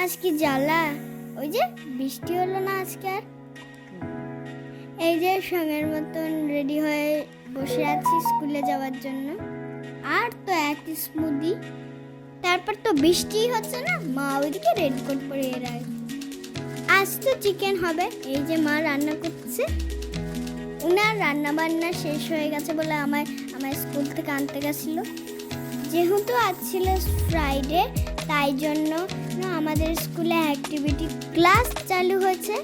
আজকে জ্বালা, ওই যে বৃষ্টি হলো না আজকে আর। এই যে সঙ্গের মতন রেডি হয়ে বসে আছি স্কুলে যাওয়ার জন্য। আর তো এক স্মুদি, তারপর তো বৃষ্টি হচ্ছে না, মা ওইদিকে রেনকোট পরে এরাই। আজ তো চিকেন হবে, এই যে মা রান্না করছে। উনার রান্না বান্না শেষ হয়ে গেছে বলে আমায় স্কুল থেকে আনতে গেছিল। যেহেতু আজ ছিল ফ্রাইডে, তাই জন্য আমাদের স্কুলে অ্যাক্টিভিটি ক্লাস চালু হয়েছে।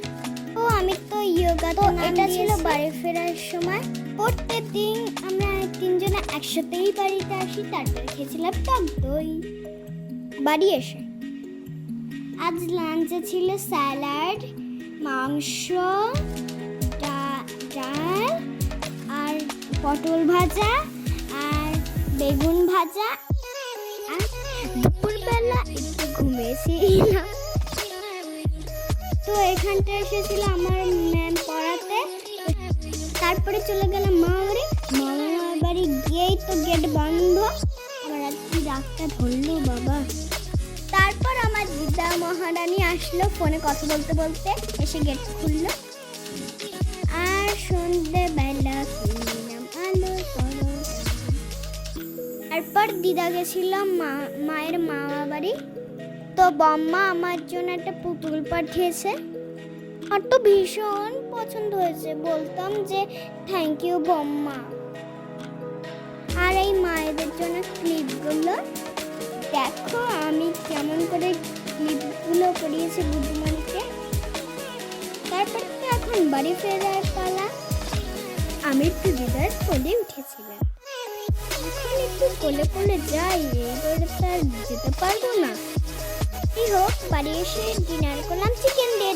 ও আমি তো ইয়োগা, তো এটা ছিল বাড়ি ফেরার সময়। প্রত্যেক দিন আমরা তিনজনে একসাথেই বাড়িতে আসি। তারপরে খেয়েছিলাম টক দই বাড়ি এসে। আজ লাঞ্চে ছিল স্যালাড, মাংস, ডাল আর পটল ভাজা আর বেগুন ভাজা। আর দুপুরবেলা একটু ঘুমিয়েছিলাম। তো এখানটা এসেছিল আমার ম্যাম পড়াতে। তারপরে চলে গেলাম মামার বাড়ি গিয়েই তো গেট বন্ধ। আমার আর কি রাগটা ধরলো বাবা। তারপর আমার দিদা মহারানী আসলো, ফোনে কথা বলতে বলতে এসে গেট খুললো। আর সন্ধ্যেবেলা কিনলাম আলো করো। তারপর দিদা গেছিল মায়ের মামা বাড়ি। তো বম্মা আমার জন্য একটা পুতুল পাঠিয়েছে। আর তো ভীষণ পছন্দ হয়েছে, বলতাম যে থ্যাংক ইউ বম্মা। আর এই মায়েদের জন্য ক্লিপগুলো দেখো, আমি কেমন করে ক্লিপগুলো করিয়েছি বুদ্ধিমানকে। তারপর তো এখন বাড়ি ফেরার পালা। আমি একটু দিদার কোলে উঠেছিলাম। এখন একটু কোলে কোলে যাই, এবারে তার যেতে পারবো না। হোক, বাড়ি এসে ডিনার করলাম চিকেন দিয়ে।